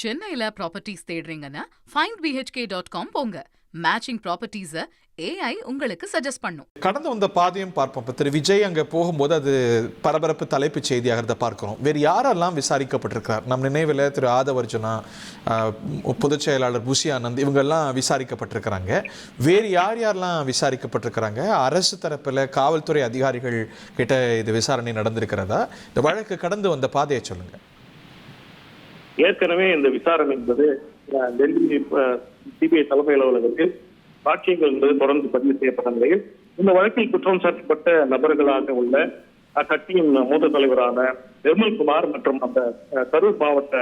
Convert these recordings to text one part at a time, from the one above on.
சென்னையில properties தேடுறீங்கன்னா findbhk.com போங்க. Matching ப்ராப்பர்ட்டிஸை AI உங்களுக்கு சஜஸ்ட் பண்ணும். கடந்து வந்த பாதையும் பார்ப்போம். இப்போ திரு விஜய் அங்கே போகும்போது அது பரபரப்பு தலைப்புச் செய்தியாகிறத பார்க்கிறோம். வேறு யாரெல்லாம் விசாரிக்கப்பட்டிருக்கிறார்? நம் நினைவில் திரு ஆதவர்ஜுனா, பொதுச் செயலாளர் புஷி ஆனந்த், இவங்கெல்லாம் விசாரிக்கப்பட்டிருக்கிறாங்க. வேறு யாரெல்லாம் விசாரிக்கப்பட்டிருக்கிறாங்க? அரசு தரப்பில் காவல்துறை அதிகாரிகள் கிட்ட இது விசாரணை நடந்திருக்கிறதா? இந்த வழக்கு கடந்து வந்த பாதையை சொல்லுங்க. ஏற்கனவே இந்த விசாரணை என்பது டெல்லி சிபிஐ தலைமை அலுவலகத்தில் சாட்சியங்கள் என்பது தொடர்ந்து பதிவு செய்யப்பட்ட நிலையில் இந்த வழக்கில் குற்றம் சாட்டப்பட்ட நபர்களாக உள்ள அக்கட்சியின் மூத்த தலைவரான நிர்மல்குமார் மற்றும் அந்த கரூர் மாவட்ட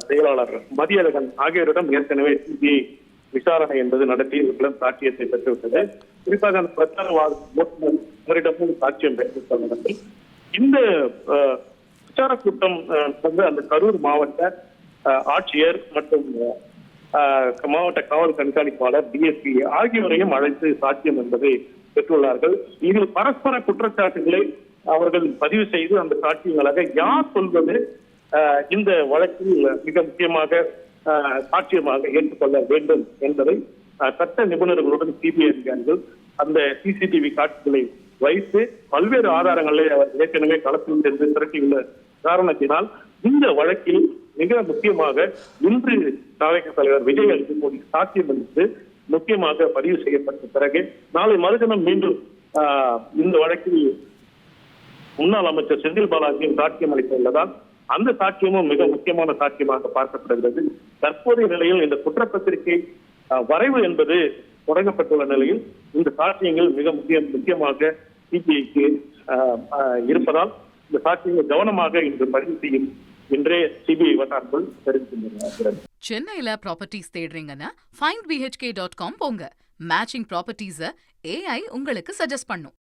செயலாளர் மதியழகன் ஆகியோரிடம் ஏற்கனவே சிபிஐ விசாரணை என்பது நடத்தி இவர்களிடம் சாட்சியத்தை பெற்றுவிட்டது. குறிப்பாக அந்த பிரச்சாரவாதிடமும் சாட்சியம் பெற்றுவிட்டது. இந்த பிரச்சார கூட்டம் வந்து அந்த கரூர் மாவட்ட ஆட்சியர் மற்றும் மாவட்ட காவல் கண்காணிப்பாளர் டிஎஸ்பி ஆகியோரையும் அழைத்து சாட்சியம் என்பதை பெற்றுள்ளார்கள். இதில் பரஸ்பர குற்றச்சாட்டுகளை அவர்கள் பதிவு செய்து அந்த சாட்சியங்களாக யார் சொல்வது இந்த வழக்கில் மிக முக்கியமாக சாட்சியமாக ஏற்றுக்கொள்ள வேண்டும் என்பதை சட்ட நிபுணர்களுடன் சிபிஐ அதிகாரிகள் அந்த சிசிடிவி காட்சிகளை வைத்து பல்வேறு ஆதாரங்களை அவர் ஏற்கனவே களத்தில் சென்று திரட்டியுள்ள காரணத்தினால் இந்த வழக்கில் மிக முக்கியமாக இன்று தாவேகா தலைவர் விஜய் அளிக்கக்கூடிய சாட்சியம் என்பது முக்கியமாக பதிவு செய்யப்பட்ட பிறகு நாளை மறுதினம் மீண்டும் இந்த வழக்கில் முன்னாள் அமைச்சர் செந்தில் பாலாஜியும் சாட்சியம் அளிக்க உள்ளதால் அந்த சாட்சியமும் மிக முக்கியமான சாட்சியமாக பார்க்கப்படுகிறது. தற்போதைய நிலையில் இந்த குற்றப்பத்திரிகை வரைவு என்பது தொடங்கப்பட்டுள்ள நிலையில் இந்த சாட்சியங்கள் மிக முக்கியமாக சிபிஐக்கு இருப்பதால் இந்த சாட்சியங்கள் கவனமாக இன்று பதிவு செய்யும் என்றே சிபிஐ வட்டாரங்கள் தெரிவிக்கின்றன. சென்னையில ப்ராப்பர்ட்டிஸ் தேடுறீங்கன்னா findbhk.com போங்க. மேட்சிங் ப்ராப்பர்ட்டிஸை AI உங்களுக்கு சஜஸ்ட் பண்ணும்.